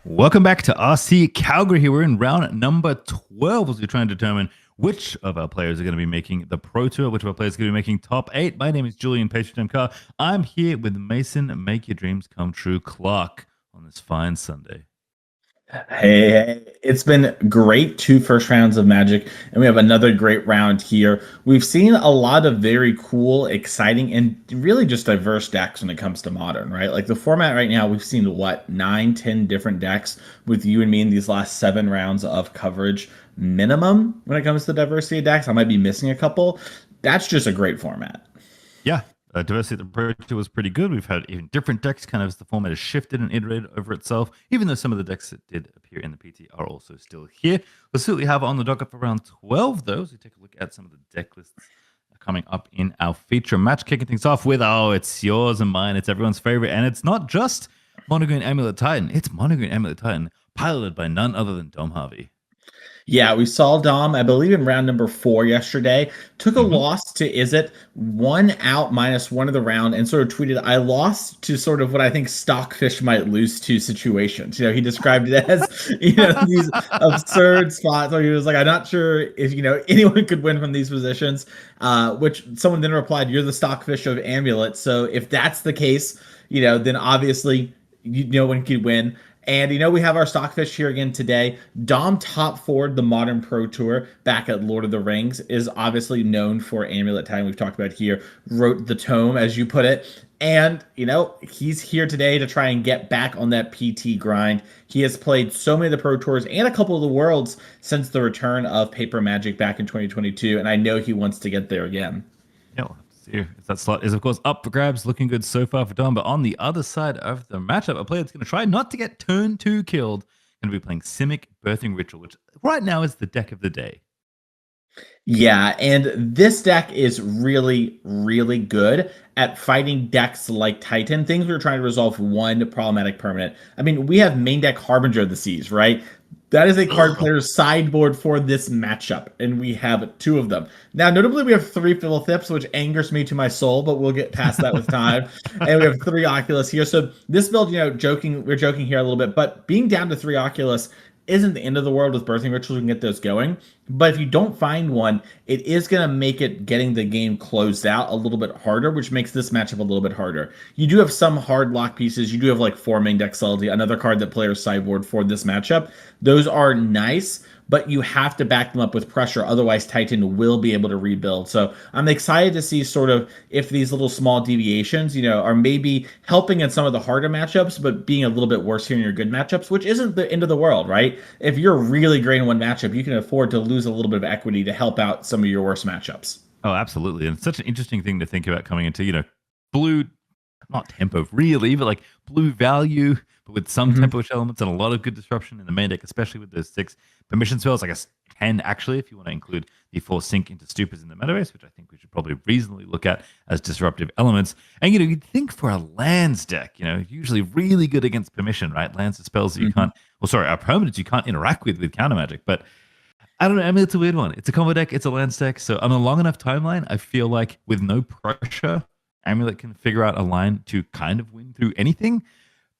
Welcome back to RC Calgary. Here we're in round number 12 as we try and determine which of our players are going to be making the Pro Tour, which of our players are going to be making top 8. My name is Julian Patriot Carr. I'm here with Mason Make Your Dreams Come True Clark on this fine Sunday. Hey, it's been great 2 first rounds of Magic, and we have another great round here. We've seen a lot of very cool, exciting, and really just diverse decks when it comes to Modern, right? Like the format right now, we've seen what, 9, 10 different decks with you and me in these last 7 rounds of coverage minimum when it comes to diversity of decks. I might be missing a couple. That's just a great format. Yeah, diversity of the Pro Tour was pretty good. We've had even different decks kind of as the format has shifted and iterated over itself, even though some of the decks that did appear in the PT are also still here. We'll see what we have on the docket for round 12, though, so we take a look at some of the deck lists coming up in our feature match. Kicking things off with, it's yours and mine. It's everyone's favorite, and it's not just Mono-Green Amulet Titan. It's Mono-Green Amulet Titan, piloted by none other than Dom Harvey. Yeah, we saw Dom, I believe, in round number 4 yesterday. Took a loss to Izzet, 1 out -1 of the round, and sort of tweeted, I lost to sort of what I think Stockfish might lose to situations. He described it as, these absurd spots where he was like, I'm not sure if, anyone could win from these positions, which someone then replied, you're the Stockfish of Amulet. So if that's the case, then obviously no one could win. And we have our Stockfish here again today. Dom top forward the Modern Pro Tour back at Lord of the Rings, is obviously known for Amulet Time. We've talked about here, wrote the tome, as you put it. And, he's here today to try and get back on that PT grind. He has played so many of the Pro Tours and a couple of the Worlds since the return of Paper Magic back in 2022. And I know he wants to get there again. Yeah, that slot is, of course, up for grabs. Looking good so far for Dom. But on the other side of the matchup, a player that's going to try not to get turn 2 killed, going to be playing Simic Birthing Ritual, which right now is the deck of the day. Yeah, and this deck is really, really good at fighting decks like Titan, things we're trying to resolve one problematic permanent. I mean, we have main deck Harbinger of the Seas, right? That is a card player's sideboard for this matchup, and we have 2 of them. Now, notably, we have 3 Philothips, which angers me to my soul, but we'll get past that with time. And we have 3 Oculus here. So this build, we're joking here a little bit, but being down to 3 Oculus isn't the end of the world with Birthing Rituals. We can get those going. But if you don't find one, it is going to make it getting the game closed out a little bit harder, which makes this matchup a little bit harder. You do have some hard lock pieces. You do have like 4 main deck Subtlety, another card that players sideboard for this matchup. Those are nice, but you have to back them up with pressure. Otherwise, Titan will be able to rebuild. So I'm excited to see sort of if these little small deviations, are maybe helping in some of the harder matchups, but being a little bit worse here in your good matchups, which isn't the end of the world, right? If you're really great in one matchup, you can afford to lose a little bit of equity to help out some of your worst matchups. Oh, absolutely. And it's such an interesting thing to think about coming into, blue, not tempo really, but like blue value, but with some tempo elements and a lot of good disruption in the main deck, especially with those 6 permission spells. I guess 10 actually, if you want to include the 4 Sync into Stupas in the Metabase, which I think we should probably reasonably look at as disruptive elements. And you'd think for a lands deck, usually really good against permission, right? Lands are spells that you can't, are permanents you can't interact with counter magic. But I don't know. I mean, it's a weird one. It's a combo deck. It's a lands deck. So on a long enough timeline, I feel like with no pressure, Amulet can figure out a line to kind of win through anything.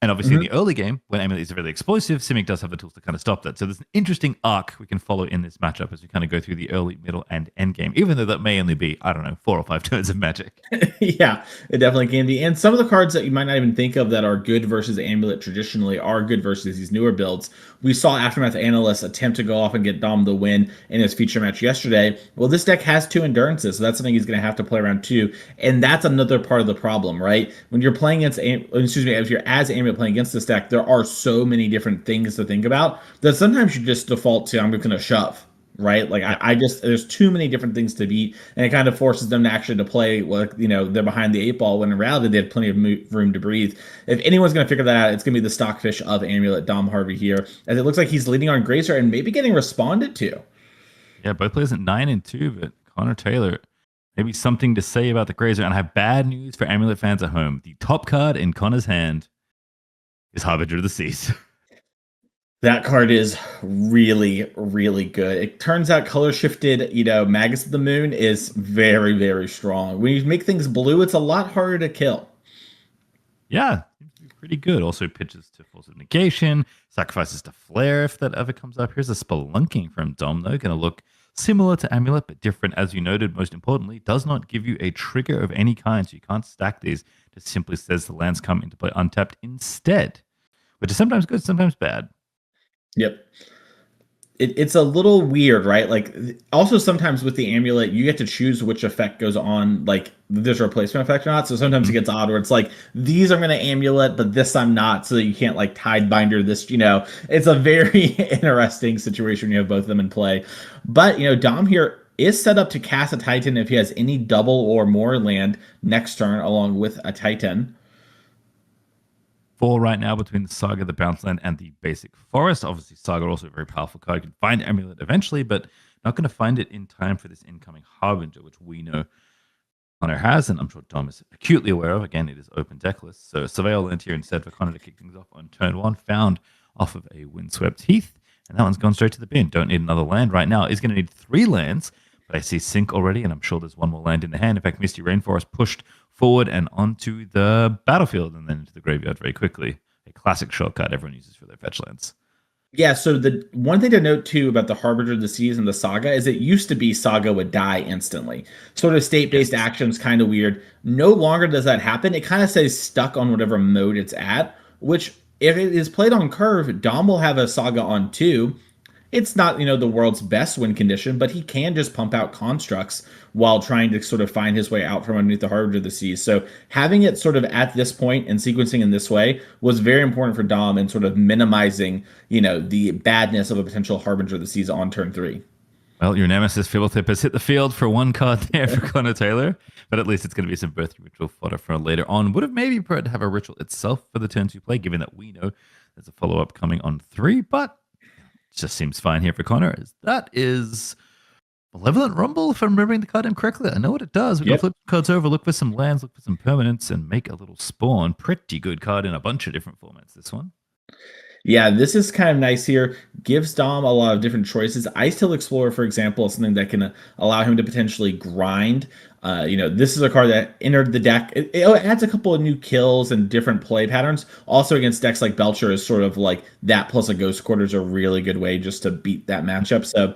And obviously in the early game, when Amulet is really explosive, Simic does have the tools to kind of stop that. So there's an interesting arc we can follow in this matchup as we kind of go through the early, middle, and end game, even though that may only be, 4 or 5 turns of Magic. Yeah, it definitely can be. And some of the cards that you might not even think of that are good versus Amulet traditionally are good versus these newer builds. We saw Aftermath Analyst attempt to go off and get Dom the win in his feature match yesterday. Well, this deck has 2 Endurances, so that's something he's going to have to play around too. And that's another part of the problem, right? When you're playing against, if you're as Amulet playing against this deck, there are so many different things to think about that sometimes you just default to, I'm going to shove. Right, like there's too many different things to beat, and it kind of forces them to actually to play like they're behind the 8 ball when in reality they have plenty of room to breathe. If anyone's gonna figure that out, it's gonna be the Stockfish of Amulet, Dom Harvey here, as it looks like he's leading on Grazer and maybe getting responded to. Yeah, both players at 9 and 2, but Connor Taylor, maybe something to say about the Grazer. And I have bad news for Amulet fans at home. The top card in Connor's hand is Harbinger of the Seas. That card is really, really good. It turns out color shifted, Magus of the Moon is very, very strong. When you make things blue, it's a lot harder to kill. Yeah, pretty good. Also pitches to Force of Negation, sacrifices to Flare if that ever comes up. Here's a Spelunking from Dom, though. Going to look similar to Amulet, but different, as you noted. Most importantly, does not give you a trigger of any kind, so you can't stack these. Just simply says the lands come into play untapped instead, which is sometimes good, sometimes bad. Yep. It's a little weird, right? Like, also sometimes with the amulet, you get to choose which effect goes on, like there's a replacement effect or not. So sometimes it gets odd where it's like, these I'm going to amulet, but this I'm not, so that you can't like tide binder this, it's a very interesting situation when you have both of them in play. But, Dom here is set up to cast a Titan if he has any double or more land next turn along with a Titan. 4 right now between the Saga, the Bounce Land, and the Basic Forest. Obviously, Saga also a very powerful card. You can find Amulet eventually, but not going to find it in time for this incoming Harbinger, which we know Connor has, and I'm sure Dom is acutely aware of. Again, it is open deck list. So Surveil land here instead for Connor to kick things off on turn 1, found off of a Windswept Heath, and that one's gone straight to the bin. Don't need another land right now. Is going to need 3 lands, but I see Sync already, and I'm sure there's one more land in the hand. In fact, Misty Rainforest pushed forward and onto the battlefield and then into the graveyard very quickly. A classic shortcut everyone uses for their fetch lands. Yeah, so the one thing to note too about the Harbinger of the Seas and the Saga is it used to be Saga would die instantly. Sort of state-based actions, kind of weird. No longer does that happen. It kind of stays stuck on whatever mode it's at, which if it is played on curve, Dom will have a Saga on 2. It's not, the world's best win condition, but he can just pump out constructs while trying to sort of find his way out from underneath the Harbinger of the Seas. So having it sort of at this point and sequencing in this way was very important for Dom and sort of minimizing, the badness of a potential Harbinger of the Seas on turn 3. Well, your nemesis Fibblethip has hit the field for 1 card there for Connor Taylor, but at least it's going to be some birth ritual fodder for later on. Would have maybe preferred to have a ritual itself for the turns you play, given that we know there's a follow-up coming on 3, but just seems fine here for Connor. That is Malevolent Rumble, if I'm remembering the card name correctly. I know what it does. We can flip cards over, look for some lands, look for some permanents, and make a little spawn. Pretty good card in a bunch of different formats, this one. Yeah, this is kind of nice here. Gives Dom a lot of different choices. Icetail Explorer, for example, is something that can allow him to potentially grind. This is a card that entered the deck. It adds a couple of new kills and different play patterns. Also against decks like Belcher is sort of like that plus a Ghost Quarter is a really good way just to beat that matchup. So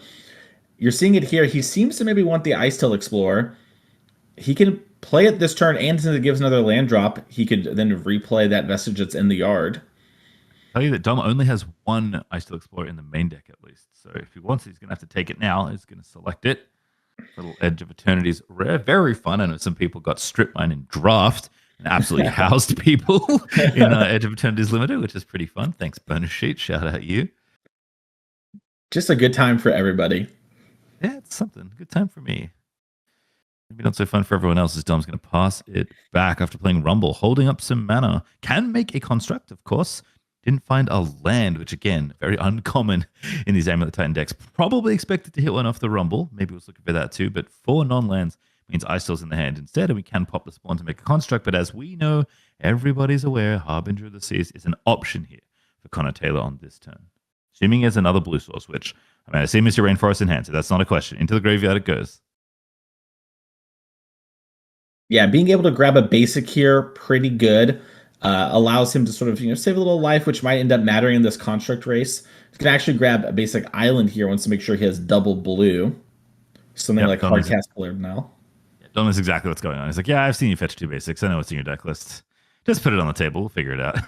you're seeing it here. He seems to maybe want the Icetail Explorer. He can play it this turn, and since it gives another land drop, he could then replay that Vestige that's in the yard. Tell you that Dom only has 1 Icetail Explorer in the main deck at least. So if he wants it, he's going to have to take it now. He's going to select it. Little Edge of Eternity's rare. Very fun. I know some people got strip mine in draft and absolutely housed people in Edge of Eternity's Limited, which is pretty fun. Thanks, Bonus Sheet. Shout out you. Just a good time for everybody. Yeah, it's something. Good time for me. Maybe not so fun for everyone else, as Dom's going to pass it back after playing Rumble, holding up some mana. Can make a construct, of course. Didn't find a land, which again, very uncommon in these Amulet Titan decks. Probably expected to hit one off the Rumble. Maybe was looking for that too, but 4 non-lands means Icetail's in the hand instead, and we can pop the spawn to make a construct. But as we know, everybody's aware, Harbinger of the Seas is an option here for Connor Taylor on this turn. Assuming it's another blue source, which, I see Mr. Rainforest in hand, so that's not a question. Into the graveyard it goes. Yeah, being able to grab a basic here, pretty good. Allows him to sort of save a little life, which might end up mattering in this construct race. He can actually grab a basic island here. Wants to make sure he has double blue, something like Hardcast Player now. Yeah, Don knows exactly what's going on. He's like, yeah, I've seen you fetch 2 basics. I know what's in your deck list. Just put it on the table. We'll figure it out.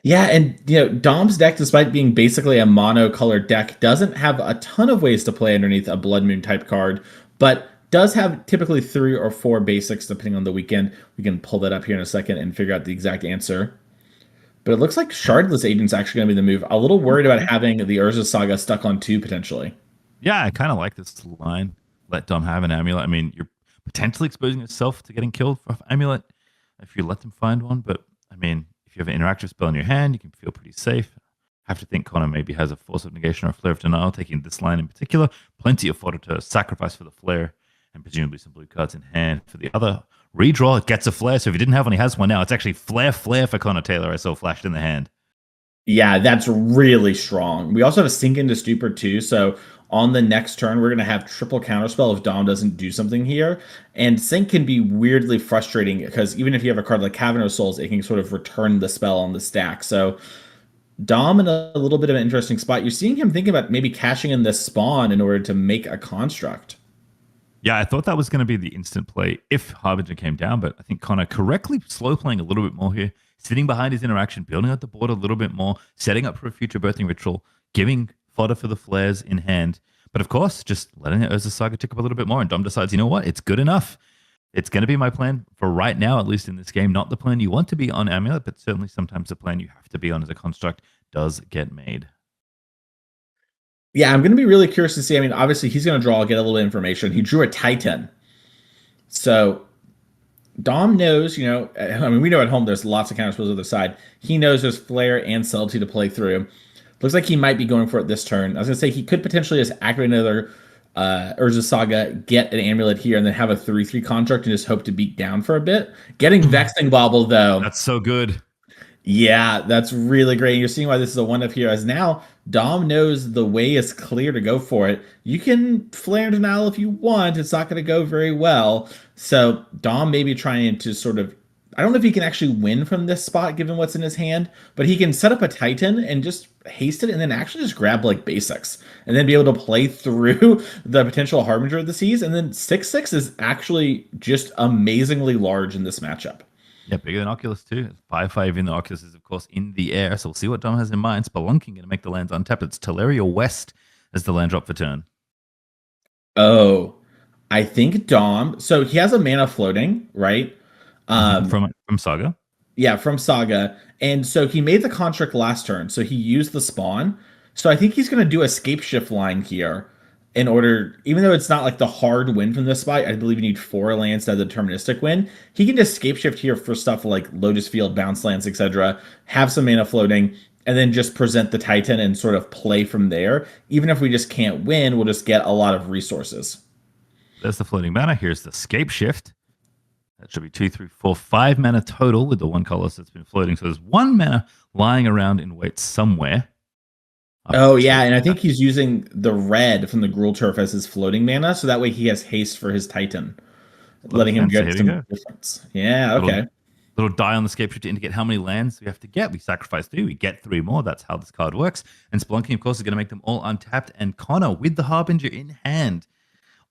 Yeah, and Dom's deck, despite being basically a mono-colored deck, doesn't have a ton of ways to play underneath a Blood Moon type card, but does have typically 3 or 4 basics depending on the weekend. We can pull that up here in a second and figure out the exact answer. But it looks like Shardless Agent's actually going to be the move. A little worried about having the Urza Saga stuck on 2 potentially. Yeah, I kind of like this line. Let Dom have an Amulet. You're potentially exposing yourself to getting killed for Amulet if you let them find one. But, if you have an interactive spell in your hand, you can feel pretty safe. Have to think Connor maybe has a Force of Negation or a Flare of Denial, taking this line in particular. Plenty of fodder to sacrifice for the Flare, and presumably some blue cards in hand for the other. Redraw, it gets a Flare, so if he didn't have one, he has one now. It's actually Flare for Connor Taylor, I saw flashed in the hand. Yeah, that's really strong. We also have a Sink into Stupor too, so on the next turn, we're gonna have triple counterspell if Dom doesn't do something here. And Sink can be weirdly frustrating because even if you have a card like Cavern of Souls, it can sort of return the spell on the stack. So Dom in a little bit of an interesting spot. You're seeing him thinking about maybe cashing in this spawn in order to make a construct. Yeah, I thought that was going to be the instant play if Harbinger came down, but I think Connor correctly slow playing a little bit more here, sitting behind his interaction, building out the board a little bit more, setting up for a future birthing ritual, giving fodder for the flares in hand. But of course, just letting the Urza Saga tick up a little bit more. And Dom decides, you know what? It's good enough. It's going to be my plan for right now, at least in this game. Not the plan you want to be on Amulet, but certainly sometimes the plan you have to be on as a construct does get made. Yeah, I'm going to be really curious to see. I mean, obviously, he's going to draw, get a little information. He drew a Titan. So Dom knows, I mean, we know at home there's lots of counterspells on the other side. He knows there's Flare and Subtlety to play through. Looks like he might be going for it this turn. I was going to say he could potentially just activate another Urza Saga, get an Amulet here, and then have a 3/3 construct and just hope to beat down for a bit. Getting Vexing Bauble, though. That's so good. Yeah, that's really great. And you're seeing why this is a one-up here, as now Dom knows the way is clear to go for it. You can flare denial if you want. It's not going to go very well. So Dom may be trying to sort of, I don't know if he can actually win from this spot given what's in his hand, but he can set up a Titan and just haste it and then actually just grab like basics and then be able to play through the potential Harbinger of the Seas. And then 6/6 is actually just amazingly large in this matchup. Yeah, bigger than Oculus too. 5/5 in the Oculus is, of course, in the air. So we'll see what Dom has in mind. Spelunking going to make the lands untapped. It's Teleria West as the land drop for turn. Oh, I think Dom. So he has a mana floating, right? From Saga. Yeah, from Saga. And so he made the construct last turn. So he used the spawn. So I think he's going to do a scape shift line here in order, even though it's not like the hard win from this spot, I believe you need 4 lands to have the deterministic win. He can just scape shift here for stuff like Lotus Field, bounce lands, etc. Have some mana floating, and then just present the Titan and sort of play from there. Even if we just can't win, we'll just get a lot of resources. There's the floating mana. Here's the scape shift. That should be 2, 3, 4, 5 mana total with the one colorless that's been floating. So there's 1 mana lying around in wait somewhere. Oh, yeah, and I think he's using the red from the Gruul Turf as his floating mana, so that way he has haste for his Titan, letting him get some difference. Yeah, okay. Little die on the scape shift to indicate how many lands we have to get. We sacrifice 2, we get 3 more. That's how this card works. And Spelunking, of course, is going to make them all untapped. And Connor, with the Harbinger in hand,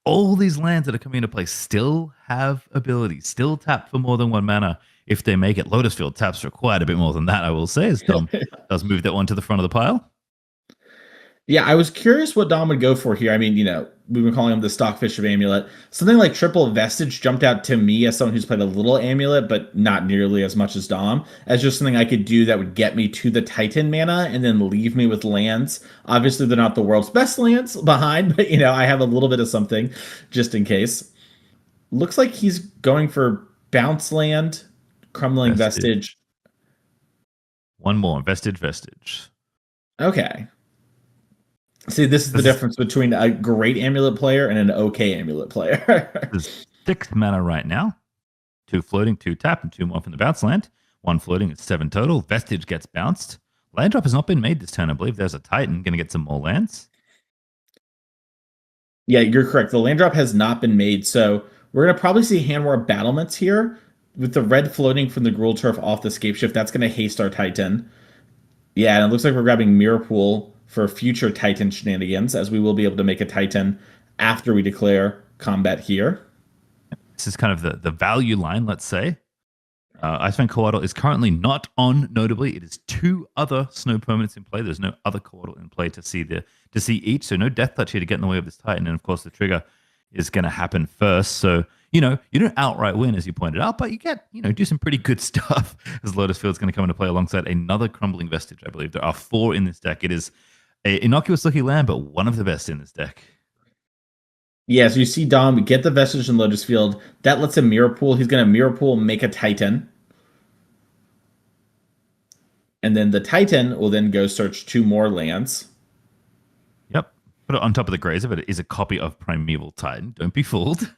all these lands that are coming into play still have abilities, still tap for more than 1 mana if they make it. Lotus Field taps for quite a bit more than that, I will say, as Dom does move that one to the front of the pile. Yeah, I was curious what Dom would go for here. I mean, we've been calling him the Stockfish of Amulet. Something like Triple Vestige jumped out to me as someone who's played a little Amulet, but not nearly as much as Dom, as just something I could do that would get me to the Titan mana and then leave me with lands. Obviously, they're not the world's best lands behind, but, I have a little bit of something just in case. Looks like he's going for Bounce Land, Crumbling Vestige. One more, Vestige. Okay. See, this is the difference between a great Amulet player and an okay Amulet player. There's 6 mana right now. 2 floating, 2 tap, and 2 more from the bounce land. 1 floating is 7 total. Vestige gets bounced. Land drop has not been made this turn. I believe there's a Titan going to get some more lands. Yeah, you're correct. The land drop has not been made, so we're going to probably see hand war battlements here. With the red floating from the Gruul Turf off the scape shift, that's going to haste our Titan. Yeah, and it looks like we're grabbing Mirror Pool for future Titan shenanigans, as we will be able to make a Titan after we declare combat here. This is kind of the value line, let's say. Iceman Coatl is currently not on, notably. It is 2 other snow permanents in play. There's no other Coatl in play to see each, so no Death Touch here to get in the way of this Titan. And of course, the trigger is going to happen first. So, you don't outright win, as you pointed out, but you get, do some pretty good stuff as Lotus Field's going to come into play alongside another Crumbling Vestige, I believe. There are 4 in this deck. It is an innocuous looking land, but one of the best in this deck. Yeah, so you see Dom get the Vestige in Lotus Field. That lets him Mirror Pool. He's going to Mirror Pool, make a Titan. And then the Titan will then go search 2 more lands. Yep. Put it on top of the Grazer, but it is a copy of Primeval Titan. Don't be fooled.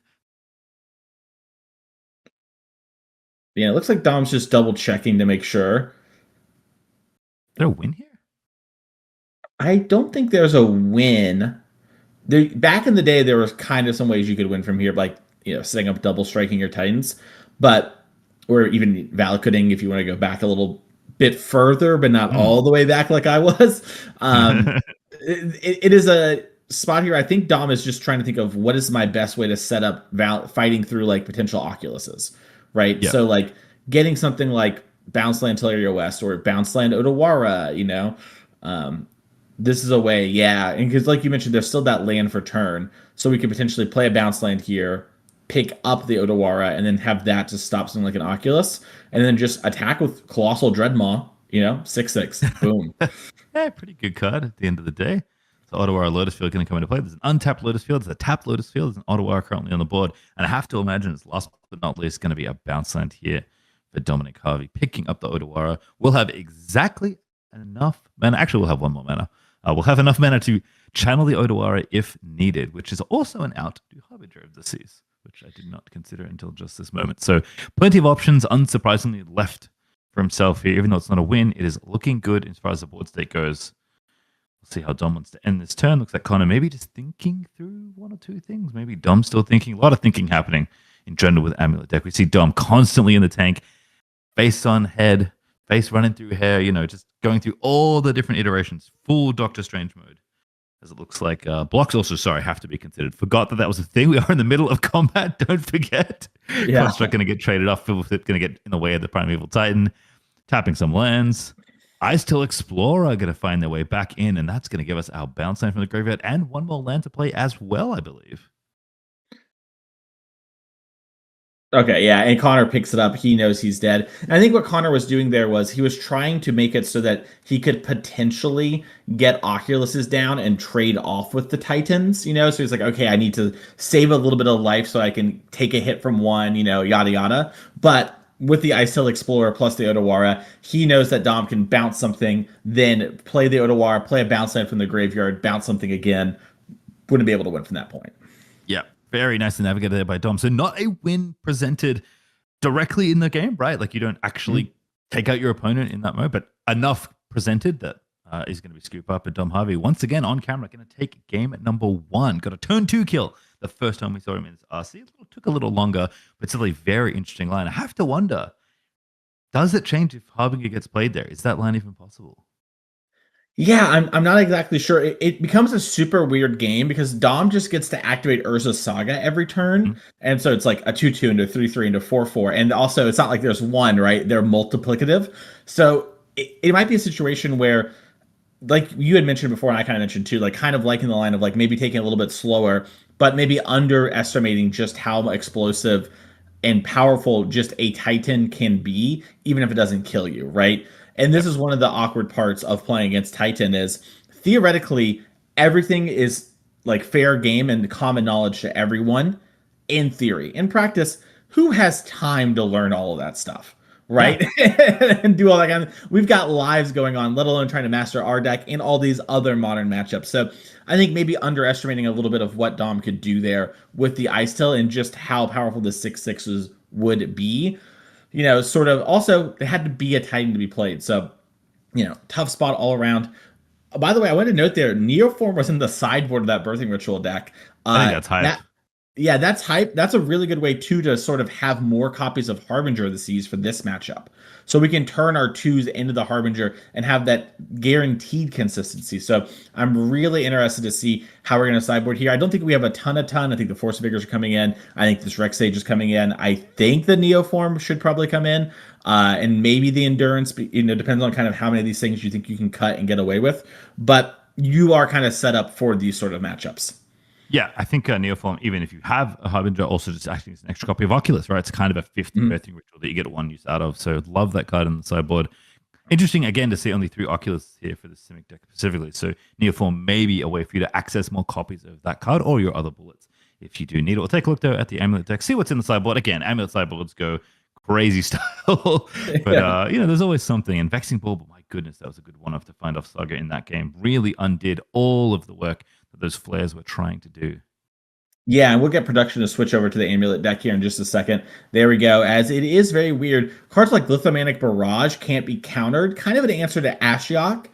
Yeah, it looks like Dom's just double checking to make sure. there a win here? I don't think there's a win. Back in the day, there was kind of some ways you could win from here, like setting up double striking your Titans, but or even Valakutting if you want to go back a little bit further, but not Hmm. all the way back like I was. Um, it is a spot here. I think Dom is just trying to think of what is my best way to set up fighting through like potential Oculuses, right? Yeah. So like getting something like Bounce Land Teleria West or Bounce Land Odawara, um, this is a way, yeah. And because, like you mentioned, there's still that land for turn. So we could potentially play a bounce land here, pick up the Odawara, and then have that to stop something like an Oculus. And then just attack with Colossal Dreadmaw, 6/6. Boom. Yeah, pretty good card at the end of the day. So Ottawa Lotus Field going to come into play. There's an untapped Lotus Field. There's a tapped Lotus Field. There's an Ottawa currently on the board. And I have to imagine it's last but not least going to be a bounce land here for Dominic Harvey. Picking up the Ottawa. We'll have exactly enough mana. Actually, we'll have one more mana. We'll have enough mana to channel the Odawara if needed, which is also an out to Harbinger of the Seas, which I did not consider until just this moment. So plenty of options, unsurprisingly, left for himself here. Even though it's not a win, it is looking good as far as the board state goes. We'll see how Dom wants to end this turn. Looks like Connor maybe just thinking through one or two things. Maybe Dom's still thinking. A lot of thinking happening in general with Amulet deck. We see Dom constantly in the tank, face on head, face running through hair, just going through all the different iterations. Full Doctor Strange mode, as it looks like. Blocks also, sorry, have to be considered. Forgot that was a thing. We are in the middle of combat. Don't forget. Yeah. Construct going to get traded off. Going to get in the way of the Primeval Titan. Tapping some lands. Ice Till Explorer are going to find their way back in, and that's going to give us our bounce land from the graveyard and one more land to play as well, I believe. Okay, yeah, and Connor picks it up. He knows he's dead. And I think what Connor was doing there was he was trying to make it so that he could potentially get Oculuses down and trade off with the Titans, So he's like, okay, I need to save a little bit of life so I can take a hit from one, yada yada. But with the Icehill Explorer plus the Odawara, he knows that Dom can bounce something, then play the Odawara, play a bounce land from the graveyard, bounce something again. Wouldn't be able to win from that point. Yeah, very nicely navigated there by Dom. So not a win presented directly in the game, right? Like you don't actually take out your opponent in that mode, but enough presented that is going to be scoop up. And Dom Harvey, once again on camera, going to take game at number 1. Got a turn 2 kill the first time we saw him in his RC. It took a little longer, but still a very interesting line. I have to wonder, does it change if Harbinger gets played there? Is that line even possible? Yeah, I'm not exactly sure. It becomes a super weird game because Dom just gets to activate Urza's Saga every turn. Mm-hmm. And so it's like a 2/2 into 3/3 into 4/4. And also it's not like there's one, right? They're multiplicative. So it might be a situation where, like you had mentioned before, and I kind of mentioned too, like kind of liking the line of like maybe taking it a little bit slower, but maybe underestimating just how explosive and powerful just a Titan can be, even if it doesn't kill you, right? And this is one of the awkward parts of playing against Titan is theoretically everything is like fair game and common knowledge to everyone in theory. In practice, who has time to learn all of that stuff? Right? Yeah. And do all that kind of we've got lives going on, let alone trying to master our deck in all these other modern matchups. So I think maybe underestimating a little bit of what Dom could do there with the Ice Tail and just how powerful the 6/6s would be. Sort of also they had to be a Titan to be played. So, tough spot all around. By the way, I want to note there, Neoform was in the sideboard of that Birthing Ritual deck. I think that's hype. Yeah, that's hype. That's a really good way too to sort of have more copies of Harbinger of the Seas for this matchup. So we can turn our 2s into the Harbinger and have that guaranteed consistency. So I'm really interested to see how we're going to sideboard here. I don't think we have a ton. I think the Force Vigors are coming in. I think this Rex Sage is coming in. I think the Neoform should probably come in. And maybe the Endurance, depends on kind of how many of these things you think you can cut and get away with. But you are kind of set up for these sort of matchups. Yeah, I think Neoform, even if you have a Harbinger, also just acting as an extra copy of Oculus, right? It's kind of a 50 birthing ritual that you get one use out of. So love that card on the sideboard. Interesting, again, to see only 3 Oculus here for the Simic deck specifically. So Neoform may be a way for you to access more copies of that card or your other bullets if you do need it. We'll take a look, though, at the Amulet deck, see what's in the sideboard. Again, Amulet sideboards go crazy style. But, there's always something. And Vexing Bulb, my goodness, that was a good one-off to find off Saga in that game. Really undid all of the work that those flares were trying to do. Yeah, and we'll get production to switch over to the amulet deck here in just a second. There we go. As it is very weird, cards like Lithomanic Barrage can't be countered. Kind of an answer to Ashiok,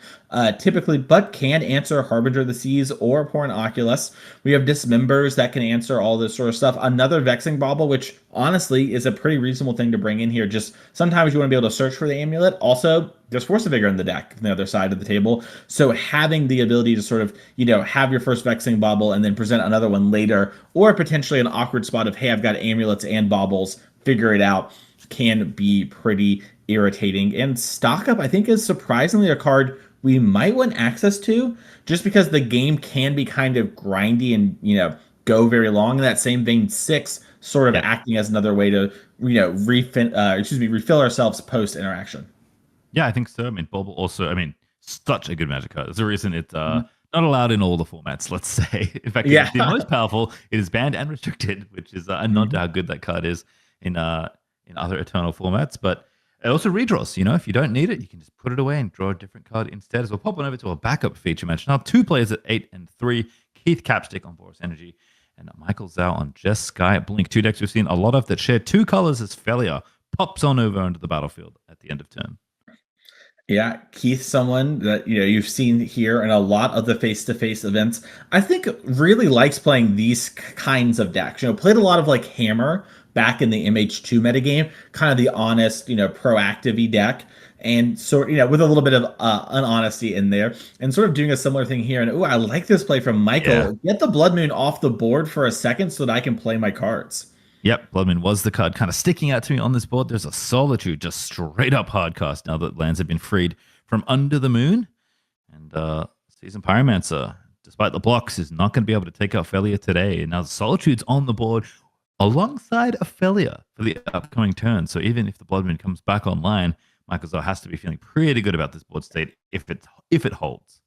typically, but can answer Harbinger of the Seas or Pouring Oculus. We have Dismembers that can answer all this sort of stuff. Another Vexing Bauble, which honestly is a pretty reasonable thing to bring in here. Just sometimes you want to be able to search for the amulet. Also, there's Force of Vigor in the deck on the other side of the table. So having the ability to sort of, have your first Vexing Bauble and then present another one later, or potentially an awkward spot of, hey, I've got amulets and baubles, figure it out, can be pretty irritating. And Stock Up, I think, is surprisingly a card we might want access to, just because the game can be kind of grindy and, go very long. In that same vein, 6 sort of Yeah. acting as another way to, refill ourselves post interaction. Yeah, I think so. I mean, Bauble also, I mean, such a good Magic card. There's a reason it's Mhm. not allowed in all the formats, let's say. In fact, Yeah. it's the most powerful. It is banned and restricted, which is a nod to how good that card is in other Eternal formats. But it also redraws. If you don't need it, you can just put it away and draw a different card instead. As we'll pop on over to a backup feature match. Now, 2 players at 8 and 3. Keith Capstick on Boros Energy and Michael Zhao on Jess Sky at Blink. 2 decks we've seen a lot of that share 2 colors as Felia pops on over onto the battlefield at the end of turn. Yeah, Keith, someone that you've seen here in a lot of the face-to-face events. I think really likes playing these kinds of decks. Played a lot of like Hammer back in the MH2 metagame, kind of the honest, proactive deck, and sort with a little bit of unhonesty in there, and sort of doing a similar thing here. And I like this play from Michael. Yeah. Get the Blood Moon off the board for a second so that I can play my cards. Yep, Bloodmoon was the card kind of sticking out to me on this board. There's a Solitude, just straight up hardcast now that lands have been freed from under the moon. And Season Pyromancer, despite the blocks, is not going to be able to take out Felia today. And now the Solitude's on the board alongside Ophelia for the upcoming turn. So even if the Bloodmoon comes back online, Michael Zell has to be feeling pretty good about this board state if it holds.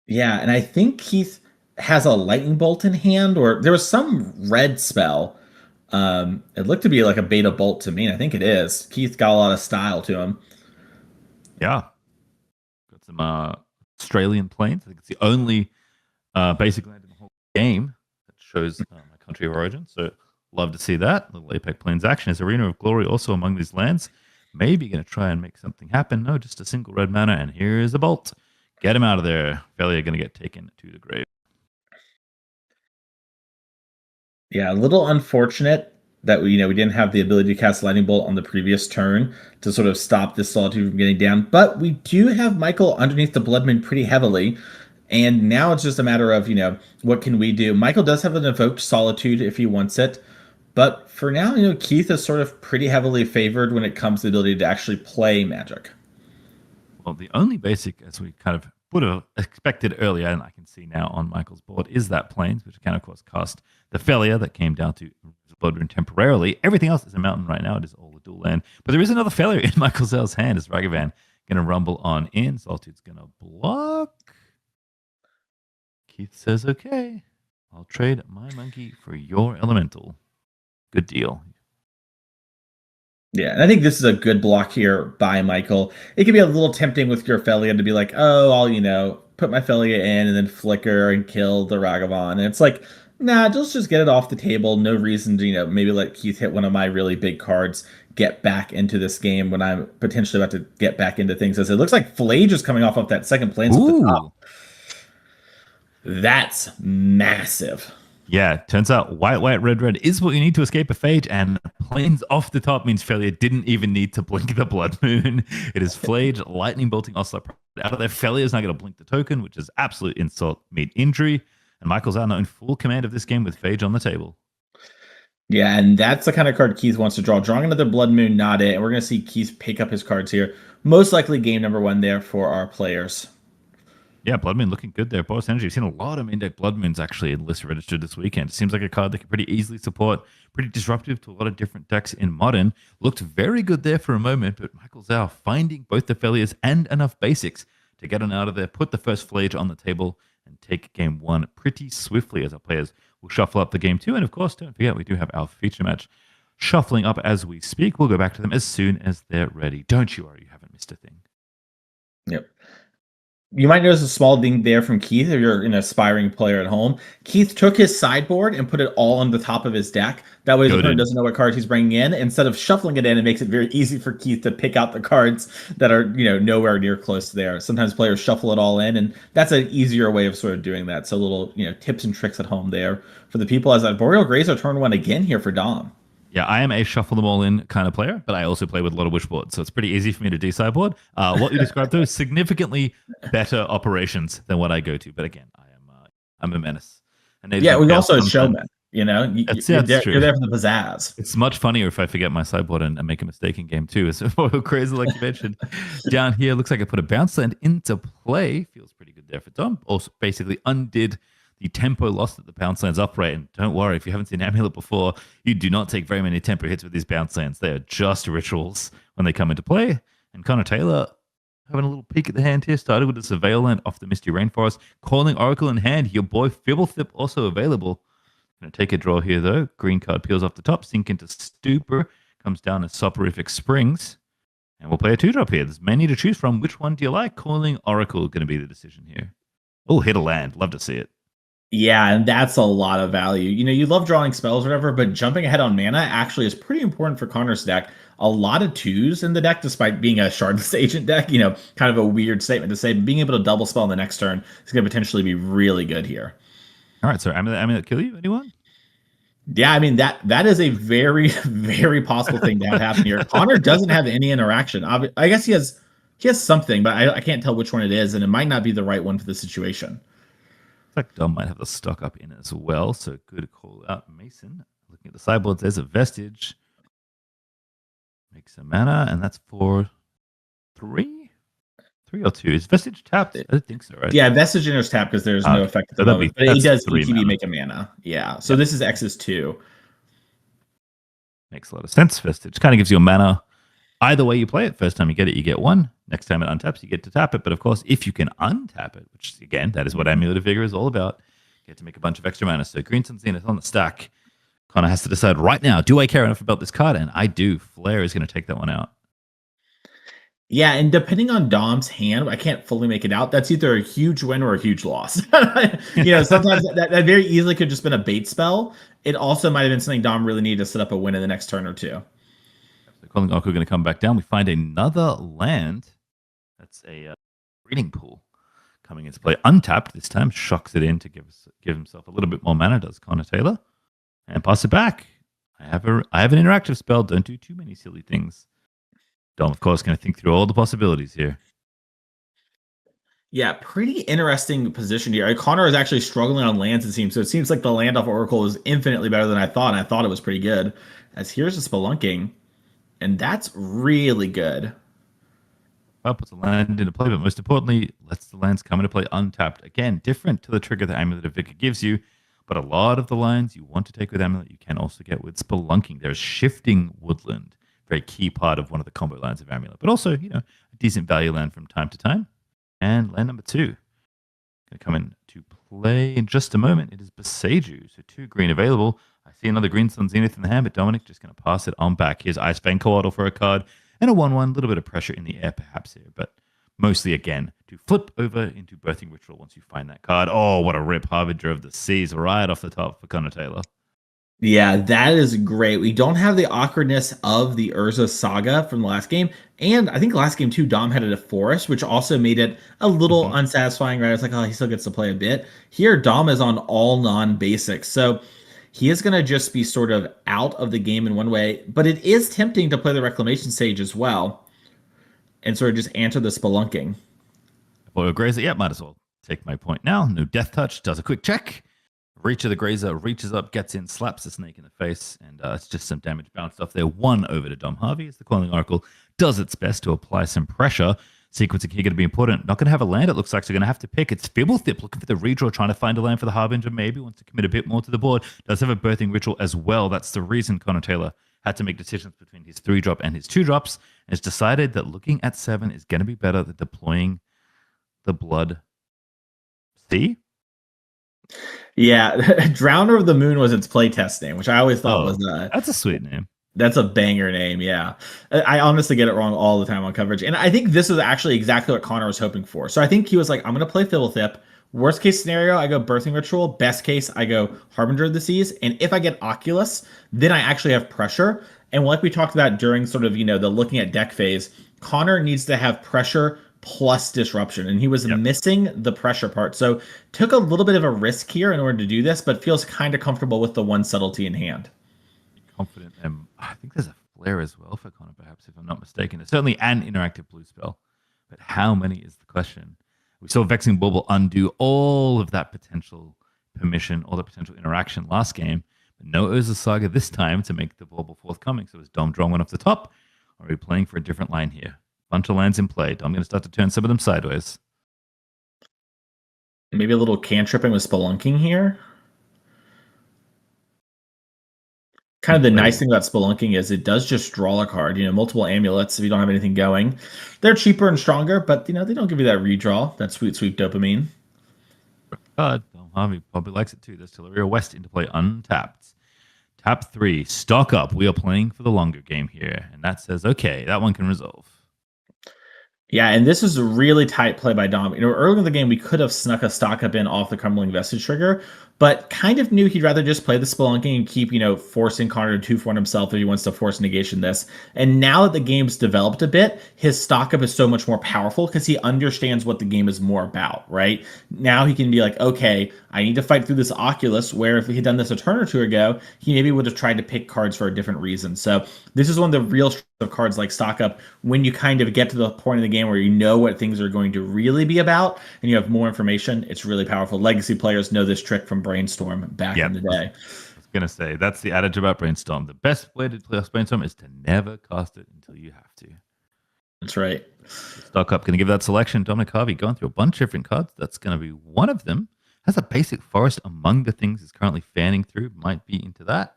Yeah, and I think Keith has a lightning bolt in hand, or there was some red spell. It looked to be like a beta bolt to me, and I think it is. Keith got a lot of style to him. Yeah. Got some Australian planes. I think it's the only basic land in the whole game that shows my country of origin. So love to see that. Little Apex Plains action. Is Arena of Glory also among these lands? Maybe going to try and make something happen. No, just a single red mana, and here's a bolt. Get him out of there. Felia going to get taken to the grave. Yeah, a little unfortunate that we didn't have the ability to cast Lightning Bolt on the previous turn to sort of stop this Solitude from getting down. But we do have Michael underneath the Bloodmoon pretty heavily. And now it's just a matter of, what can we do? Michael does have an evoked Solitude if he wants it. But for now, Keith is sort of pretty heavily favored when it comes to the ability to actually play Magic. Well, the only basic, as we kind of would have expected earlier, and I can see now on Michael's board, is that Plains, which can, of course, cast the Felia that came down to Bloodmoon temporarily. Everything else is a mountain right now. It is all a dual land. But there is another Felia in Michael Zell's hand as Ragavan going to rumble on in. Solitude's going to block. Keith says, okay, I'll trade my monkey for your elemental. Good deal. Yeah, and I think this is a good block here by Michael. It can be a little tempting with your Felia to be like, oh, I'll, put my Felia in and then flicker and kill the Ragavan. And it's like, nah, just get it off the table. No reason to, maybe let Keith hit one of my really big cards, get back into this game when I'm potentially about to get back into things. As it looks like Flage is coming off that second Plains at the top. That's massive. Yeah, turns out white, red is what you need to escape a Phage, and Plains off the top means Felia didn't even need to blink the Blood Moon. It is Flage, lightning bolting Ocelot out of there. Felia is now going to blink the token, which is absolute insult, meet injury, and Michael's now in full command of this game with Phage on the table. Yeah, and that's the kind of card Keith wants to draw. Drawing another Blood Moon, not it, and we're going to see Keith pick up his cards here. Most likely game number 1 there for our players. Yeah, Blood Moon looking good there. Boros Energy. We've seen a lot of main deck Blood Moons actually in list registered this weekend. It seems like a card that can pretty easily support, pretty disruptive to a lot of different decks in Modern. Looked very good there for a moment, but Michael Zhao finding both the Felias and enough basics to get on out of there, put the first Flage on the table, and take game 1 pretty swiftly as our players will shuffle up the game 2. And of course, don't forget, we do have our feature match shuffling up as we speak. We'll go back to them as soon as they're ready. Don't you worry, you haven't missed a thing. Yep. You might notice a small thing there from Keith if you're an aspiring player at home. Keith took his sideboard and put it all on the top of his deck. That way his opponent Goaded. doesn't know what cards he's bringing in. Instead of shuffling it in, it makes it very easy for Keith to pick out the cards that are, nowhere near close there. Sometimes players shuffle it all in, and that's an easier way of sort of doing that. So little, tips and tricks at home there for the people. As a Boreal Grazer turn one again here for Dom. Yeah, I am a shuffle them all in kind of player, but I also play with a lot of wish boards, so it's pretty easy for me to de-sideboard. What you described though is significantly better operations than what I go to. But again, I'm a menace. And Yeah, we're also a showman. You're there, true. you're there for the pizzazz. It's much funnier if I forget my sideboard and make a mistake in game two. It's crazy, like you mentioned. Down here, looks like I put a bounce land into play. Feels pretty good there for Dom. Also, basically undid the tempo loss that the bounce lands operate. And don't worry, if you haven't seen Amulet before, you do not take very many tempo hits with these bounce lands. They are just rituals when they come into play. And Connor Taylor having a little peek at the hand here. Started with a Surveil land off the Misty Rainforest. Calling Oracle in hand. Your boy Fibblethip also available. Going to take a draw here, though. Green card peels off the top. Sink into Stupor. Comes down as Soporific Springs. And we'll play a 2-drop here. There's many to choose from. Which one do you like? Calling Oracle going to be the decision here. Oh, hit a land. Love to see it. Yeah, and that's a lot of value. You love drawing spells or whatever, but jumping ahead on mana actually is pretty important for Connor's deck. A lot of 2s in the deck, despite being a Shardless Agent deck, kind of a weird statement to say, but being able to double spell in the next turn is going to potentially be really good here. All right, so Amulet kill you? Anyone? Yeah, I mean, that is a very, very possible thing to have happen here. Connor doesn't have any interaction. I guess he has something, but I can't tell which one it is, and it might not be the right one for the situation. Like Dom might have the stock up in it as well, so good call out, Mason. Looking at the sideboards, there's a Vestige. Makes a mana, and that's for 3? 3 or 2? Is Vestige tapped? I don't think so, right? Yeah, Vestige enters tap because there's no effect at the moment. But it does ETB make a mana. Yeah, so this is X's 2. Makes a lot of sense. Vestige kind of gives you a mana. Either way you play it, first time you get it, you get 1. Next time it untaps, you get to tap it. But of course, if you can untap it, which again, that is what Amulet of Vigor is all about, you get to make a bunch of extra mana. So Green Sun Zenith on the stack. Connor has to decide right now, do I care enough about this card? And I do. Flare is going to take that one out. Yeah, and depending on Dom's hand, I can't fully make it out. That's either a huge win or a huge loss. Sometimes that very easily could have just been a bait spell. It also might have been something Dom really needed to set up a win in the next turn or two. So Calling Oracle going to come back down. We find another land. That's a breeding pool coming into play. Untapped this time. Shocks it in to give himself a little bit more mana, does Connor Taylor. And pass it back. I have an interactive spell. Don't do too many silly things. Dom, of course, going to think through all the possibilities here. Yeah, pretty interesting position here. Connor is actually struggling on lands, it seems. So it seems like the land off Oracle is infinitely better than I thought. And I thought it was pretty good. As here's a Spelunking. And that's really good. Well, puts the land into play, but most importantly, lets the lands come into play untapped. Again, different to the trigger that Amulet of Vigor gives you. But a lot of the lands you want to take with Amulet, you can also get with Spelunking. There's Shifting Woodland. Very key part of one of the combo lines of Amulet, but also, a decent value land from time to time. And land number 2. Going to come in to play in just a moment. It is Boseiju, so 2 green available. I see another Green Sun Zenith in the hand, but Dominic just going to pass it on back. Here's Icebane Coatl for a card, and a 1/1. A little bit of pressure in the air perhaps here, but mostly, again, to flip over into Birthing Ritual once you find that card. Oh, what a rip. Harbinger of the Seas right off the top for Connor Taylor. Yeah, that is great. We don't have the awkwardness of the Urza Saga from the last game. And I think last game, too, Dom had a forest, which also made it a little unsatisfying, right? It's like, oh, he still gets to play a bit. Here, Dom is on all non-basics. So he is going to just be sort of out of the game in one way. But it is tempting to play the Reclamation Sage as well and sort of just answer the Spelunking. Boyle Grazer, yeah, might as well take my point now. No Death Touch, does a quick check. Reach of the Grazer reaches up, gets in, slaps the snake in the face, and it's just some damage bounced off there. 1 over to Dom Harvey as the Calling Oracle does its best to apply some pressure. Sequencing here going to be important. Not going to have a land, it looks like, so going to have to pick. It's Fibblethip looking for the redraw, trying to find a land for the Harbinger, maybe wants to commit a bit more to the board. Does have a Birthing Ritual as well. That's the reason Connor Taylor had to make decisions between his 3-drop and his 2-drops, and has decided that looking at 7 is going to be better than deploying the Blood Sea. Yeah, Drowner of the Moon was its playtest name, which I always thought was that's a sweet name. That's a banger name, yeah. I honestly get it wrong all the time on coverage. And I think this is actually exactly what Connor was hoping for. So I think he was like, I'm going to play Fibblethip. Worst case scenario, I go Birthing Ritual. Best case, I go Harbinger of the Seas. And if I get Oculus, then I actually have pressure. And like we talked about during sort of, the looking at deck phase, Connor needs to have pressure plus disruption. And he was Yep. missing the pressure part. So took a little bit of a risk here in order to do this, but feels kind of comfortable with the one subtlety in hand. Confident. I think there's a flare as well for Connor, perhaps, if I'm not mistaken. There's certainly an interactive blue spell, but how many is the question? We saw Vexing Bauble undo all of that potential permission, all the potential interaction last game, but no Urza Saga this time to make the Bauble forthcoming. So is Dom drawing one off the top, or are we playing for a different line here? Bunch of lands in play. Dom going to start to turn some of them sideways. Maybe a little cantripping with Spelunking here. Kind of the nice thing about Spelunking is it does just draw a card. Multiple amulets if you don't have anything going. They're cheaper and stronger, but they don't give you that redraw, that sweet, sweet dopamine. Dom Harvey probably likes it too. There's Teleria West into play untapped. Tap 3, stock up. We are playing for the longer game here. And that says, okay, that one can resolve. Yeah, and this is a really tight play by Dom. Early in the game, we could have snuck a stock up in off the Crumbling Vestige trigger, but kind of knew he'd rather just play the Spelunking and keep, forcing Connor to 2-for-1 himself if he wants to force negation this. And now that the game's developed a bit, his stock up is so much more powerful because he understands what the game is more about, right? Now he can be like, okay, I need to fight through this Oculus, where if he had done this a turn or two ago, he maybe would have tried to pick cards for a different reason. So this is one of the real of cards like stock up when you kind of get to the point of the game where you know what things are going to really be about and you have more information. It's really powerful. Legacy players know this trick from Brainstorm back in the day. I was going to say, that's the adage about Brainstorm. The best way to play Brainstorm is to never cast it until you have to. That's right. Stock up, going to give that selection. Dominic Harvey going through a bunch of different cards. That's going to be one of them. Has a basic forest among the things he's currently fanning through. Might be into that.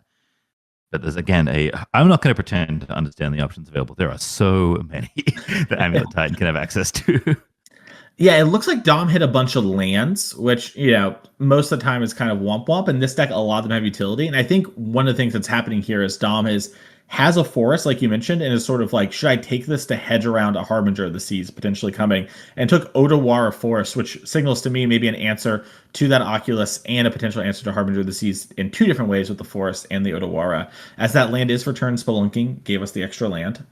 But there's, again, I'm not going to pretend to understand the options available. There are so many that Amulet Titan can have access to. Yeah, it looks like Dom hit a bunch of lands, which, most of the time is kind of womp womp. And this deck, a lot of them have utility. And I think one of the things that's happening here is Dom has a forest, like you mentioned, and is sort of like, should I take this to hedge around a Harbinger of the Seas potentially coming? And took Odawara Forest, which signals to me maybe an answer to that Oculus and a potential answer to Harbinger of the Seas in two different ways with the forest and the Odawara. As that land is for turn, Spelunking gave us the extra land.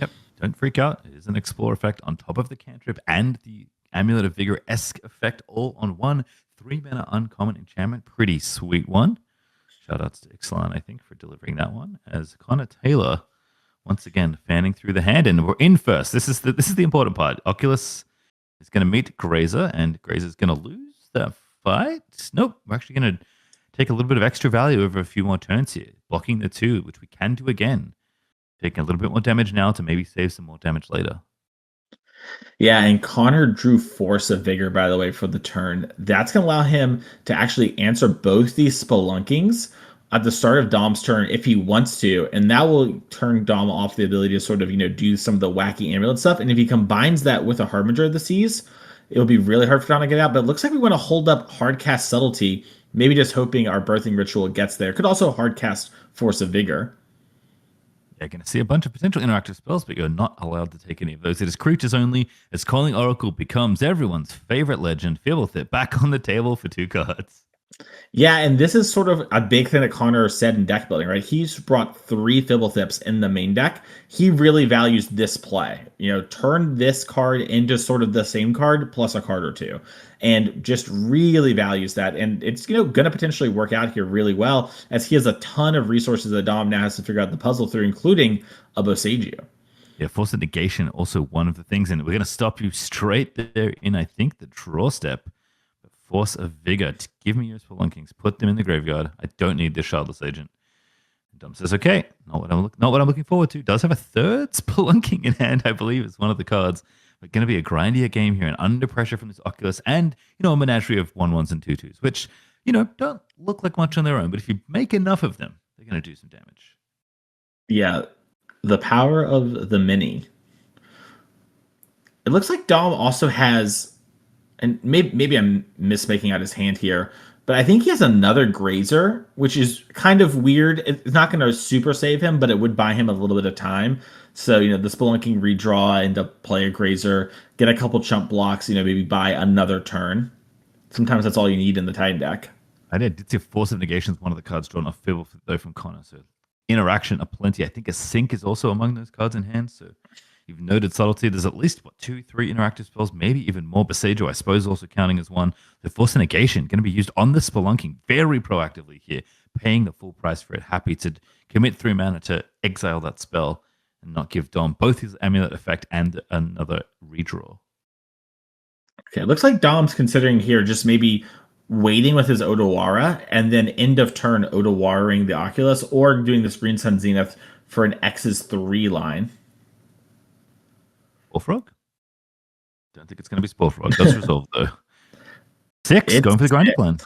Yep, don't freak out. It is an Explore effect on top of the cantrip and the Amulet of Vigor-esque effect all on one 3-mana uncommon enchantment. Pretty sweet one. Shoutouts to Ixalan, I think, for delivering that one. As Connor Taylor, once again, fanning through the hand. And we're in first. This is the important part. Oculus is going to meet Grazer, and Grazer's going to lose that fight. Nope, we're actually going to take a little bit of extra value over a few more turns here. Blocking the 2, which we can do again. Taking a little bit more damage now to maybe save some more damage later. Yeah, and Connor drew Force of Vigor, by the way, for the turn. That's going to allow him to actually answer both these Spelunkings at the start of Dom's turn if he wants to, and that will turn Dom off the ability to sort of, do some of the wacky amulet stuff. And if he combines that with a Harbinger of the Seas, it'll be really hard for Dom to get out. But it looks like we want to hold up Hardcast Subtlety, maybe just hoping our Birthing Ritual gets there. Could also hardcast Force of Vigor. You're going to see a bunch of potential interactive spells, but you're not allowed to take any of those. It is creatures only, as Calling Oracle becomes everyone's favorite legend, Fibblethip, back on the table for 2 cards. Yeah, and this is sort of a big thing that Connor said in deck building, right? He's brought 3 Fibblethips in the main deck. He really values this play. Turn this card into sort of the same card plus a card or 2. And just really values that. And it's, going to potentially work out here really well, as he has a ton of resources that Dom now has to figure out the puzzle through, including a Boseiju. Yeah, Force of Negation, also one of the things. And we're going to stop you straight there in, I think, the draw step. Force of Vigor. Give me your Spelunkings. Put them in the graveyard. I don't need this Shardless Agent. And Dom says, okay, not what I'm looking forward to. Does have a 3rd Spelunking in hand, I believe, is one of the cards. But going to be a grindier game here and under pressure from this Oculus and, a menagerie of 1/1s and 2/2s, which, don't look like much on their own. But if you make enough of them, they're going to do some damage. Yeah, the power of the mini. It looks like Dom also has, and maybe I'm mismaking out his hand here, But I think he has another Grazer, which is kind of weird. It's not going to super save him, but it would buy him a little bit of time. So, the Spelunking redraw, end up play a Grazer, get a couple chump blocks, maybe buy another turn. Sometimes that's all you need in the Titan deck. I did see Force of Negation is one of the cards drawn off Fibble, though, from Connor. So interaction aplenty. I think a Sync is also among those cards in hand. So you've noted Subtlety. There's at least, 2, 3 interactive spells, maybe even more. Besieger, I suppose, also counting as one. The Force of Negation going to be used on the Spelunking very proactively here, paying the full price for it. Happy to commit 3 mana to exile that spell and not give Dom both his Amulet effect and another redraw. Okay, it looks like Dom's considering here just maybe waiting with his Odawara and then end of turn Odawaring the Oculus, or doing the Green Sun Zenith for an X's 3 line. Bullfrog? Don't think it's going to be Bullfrog. Does resolve, though. 6, going for the grinder plan.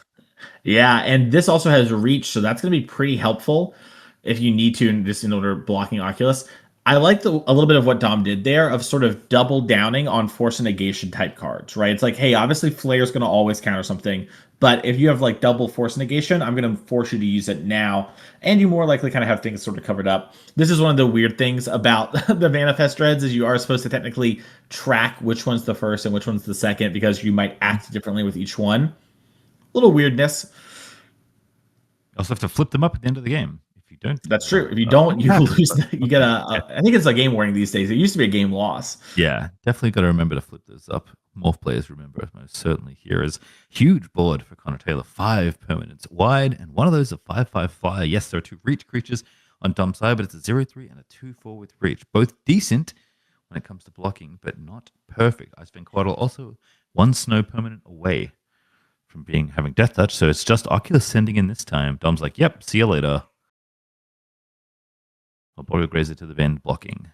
Yeah, and this also has reach, so that's going to be pretty helpful if you need to, just in order blocking Oculus. I like a little bit of what Dom did there of sort of double downing on Force and Negation type cards, right? It's like, hey, obviously Flare's going to always counter something, but if you have like double Force Negation, I'm going to force you to use it now, and you more likely kind of have things sort of covered up. This is one of the weird things about the Manifest Dreads is you are supposed to technically track which one's the first and which one's the second because you might act differently with each one. Little weirdness. You also have to flip them up at the end of the game. If you don't, that's true. If you don't, you lose. You get I think it's a game warning these days. It used to be a game loss. Yeah, definitely got to remember to flip those up. Morph players remember most certainly here is huge board for Connor Taylor. 5 permanents wide, and one of those a 5/5 flyer. Yes, there are 2 reach creatures on Dom's side, but it's a 0/3 and a 2/4 with reach. Both decent when it comes to blocking, but not perfect. Icewind Quaddle also 1 snow permanent away from having Death Touch, so it's just Oculus sending in this time. Dom's like, yep, see you later. I'll Boreal Grazer to the Bend blocking.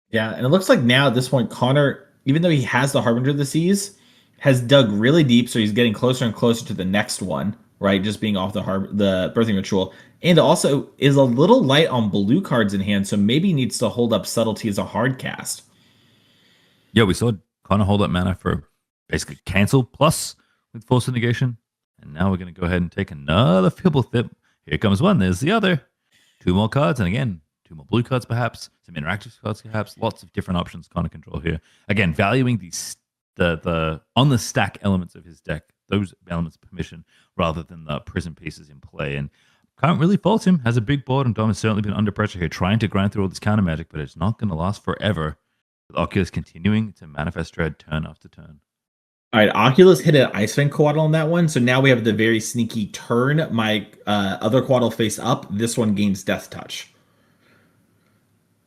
Yeah, and it looks like now at this point, Connor, even though he has the Harbinger of the Seas, has dug really deep, so he's getting closer and closer to the next one, right? Just being off the Birthing Ritual. And also is a little light on blue cards in hand, so maybe needs to hold up Subtlety as a hard cast. Yeah, we saw Connor hold up mana for basically cancel plus with Force of Negation. And now we're going to go ahead and take another Fibblethip. Here comes one. There's the other. 2 more cards. And again, 2 more blue cards perhaps. Some interactive cards perhaps. Lots of different options Connor control here. Again, valuing the on the stack elements of his deck. Those elements of permission rather than the prison pieces in play. And can't really fault him. Has a big board, and Dom has certainly been under pressure here trying to grind through all this counter magic, but it's not going to last forever. With Oculus continuing to manifest dread turn after turn. All right, Oculus hit an Icewind Quaddle on that one, so now we have the very sneaky turn. My other Quaddle face up. This one gains Death Touch.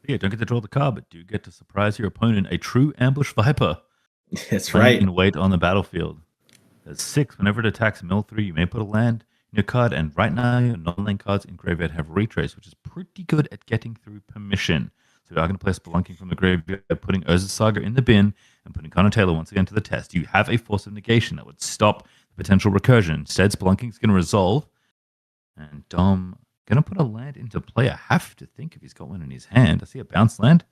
Yeah, don't get to draw the card, but do get to surprise your opponent. A true Ambush Viper. That's right. In wait on the battlefield. There's 6. Whenever it attacks mill 3, you may put a land in your card, and right now your non-land cards in graveyard have Retrace, which is pretty good at getting through permission. So we are going to play Spelunking from the graveyard, putting Urza Saga in the bin, and putting Connor Taylor once again to the test. You have a Force of Negation that would stop the potential recursion. Instead, Spelunking is going to resolve, and Dom going to put a land into play. I have to think if he's got one in his hand. I see a bounce land.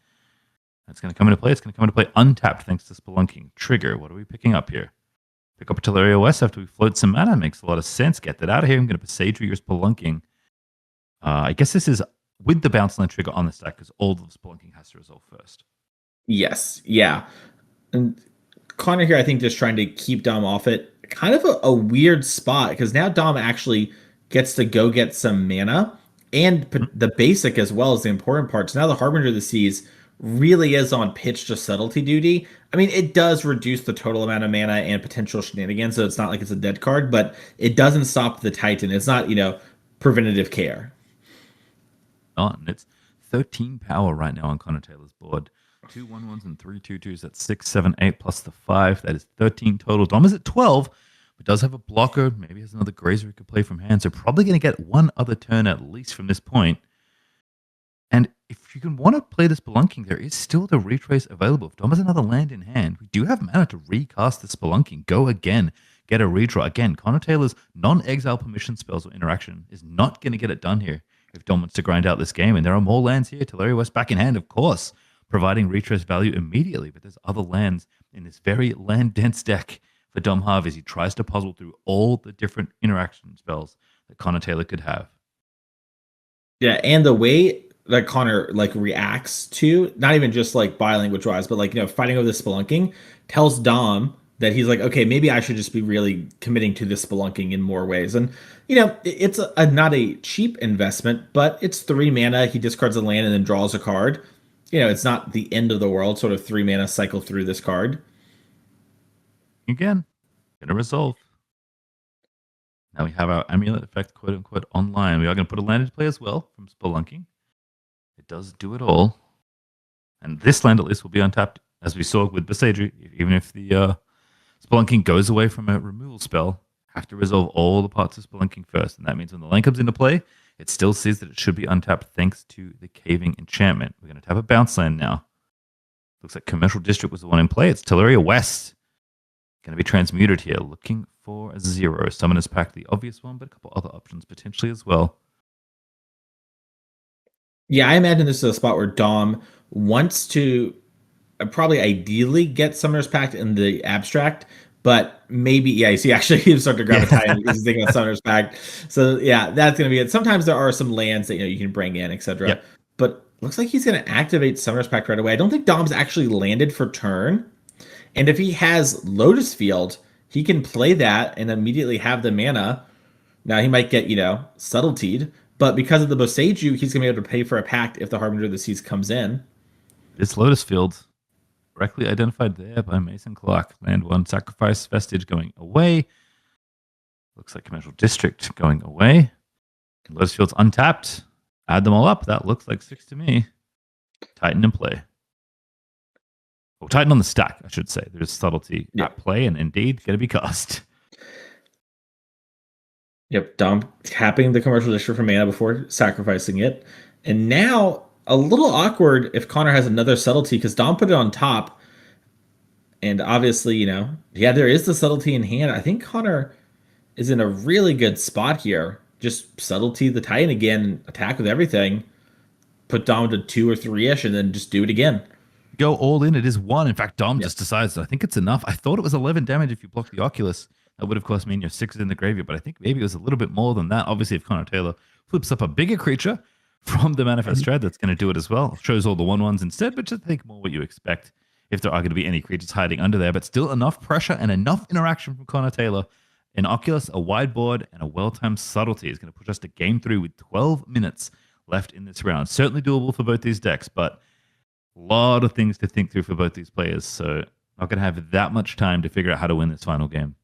That's going to come into play. It's going to come into play untapped thanks to Spelunking. Trigger, what are we picking up here? Pick up Artillery West after we float some mana. Makes a lot of sense. Get that out of here. I'm going to Besieger your Spelunking. I guess this is with the bounce land trigger on the stack because all of Spelunking has to resolve first. Yes, yeah. And Connor here, I think, just trying to keep Dom off it. Kind of a weird spot because now Dom actually gets to go get some mana and the basic as well as the important parts. Now the Harbinger of the Seas really is on pitch to subtlety duty. I mean, it does reduce the total amount of mana and potential shenanigans, so it's not like it's a dead card, but it doesn't stop the Titan. It's not, preventative care. And it's 13 power right now on Connor Taylor's board. 2 1/1s and 3 2/2s. That's 6, 7, 8 plus the 5. That is 13 total. Dom is at 12, but does have a blocker. Maybe has another Grazer he could play from hand. So probably going to get one other turn at least from this point. And if you can want to play this Spelunking, there is still the Retrace available. If Dom has another land in hand, we do have mana to recast the Spelunking. Go again. Get a redraw. Again, Connor Taylor's non-exile permission spells or interaction is not going to get it done here if Dom wants to grind out this game. And there are more lands here. Artillery West back in hand, of course. providing retrace value immediately. But there's other lands in this very land-dense deck for Dom Harvey as he tries to puzzle through all the different interaction spells that Connor Taylor could have. Yeah, and the way that Connor like reacts to not even just like body language wise, but like fighting over the spelunking tells Dom that he's like, okay, maybe I should just be really committing to this spelunking in more ways. And it's not a cheap investment, but it's 3 mana. He discards a land and then draws a card. It's not the end of the world. Sort of 3 mana cycle through this card. Again, gonna resolve. Now we have our amulet effect, quote unquote, online. We are going to put a land into play as well from Spelunking. It does do it all. And this land at least will be untapped, as we saw with Beseidru. Even if the Spelunking goes away from a removal spell, have to resolve all the parts of Spelunking first. And that means when the land comes into play, it still sees that it should be untapped thanks to the Caving Enchantment. We're going to tap a bounce land now. Looks like Commercial District was the one in play. It's Teleria West. Going to be transmuted here. Looking for a 0. Summoner's Pact, the obvious one, but a couple other options potentially as well. Yeah, I imagine this is a spot where Dom wants to probably ideally get Summoner's Pact in the abstract, but maybe, you see, actually, he started to grab a tie because he's thinking of Summoner's Pact. So, yeah, that's going to be it. Sometimes there are some lands that, you can bring in, etc. Yep. But looks like he's going to activate Summoner's Pact right away. I don't think Dom's actually landed for turn. And if he has Lotus Field, he can play that and immediately have the mana. Now, he might get, subtletied, but because of the Boseiju, he's going to be able to pay for a pact if the Harbinger of the Seas comes in. This Lotus Field, correctly identified there by Mason Clark. Land 1, Sacrifice, Vestige going away. Looks like Commercial District going away. Lotus Field's untapped. Add them all up. That looks like 6 to me. Titan in play. Well, Titan on the stack, I should say. There's subtlety at play, and indeed going to be cast. Yep, Dom tapping the Commercial District for mana before sacrificing it. And now, a little awkward if Connor has another subtlety, because Dom put it on top. And obviously, there is the subtlety in hand. I think Connor is in a really good spot here. Just subtlety the Titan again, attack with everything. Put Dom to 2 or 3-ish, and then just do it again. Go all in. It is 1. In fact, Dom just decides, I think it's enough. I thought it was 11 damage if you block the Oculus. That would, of course, mean your 6 is in the graveyard, but I think maybe it was a little bit more than that. Obviously, if Connor Taylor flips up a bigger creature from the Manifest Dread, that's going to do it as well. Shows all the 1/1s instead, but just think more what you expect if there are going to be any creatures hiding under there. But still enough pressure and enough interaction from Connor Taylor. An Oculus, a wide board, and a well-timed subtlety is going to push us to game 3 with 12 minutes left in this round. Certainly doable for both these decks, but a lot of things to think through for both these players. So not going to have that much time to figure out how to win this final game.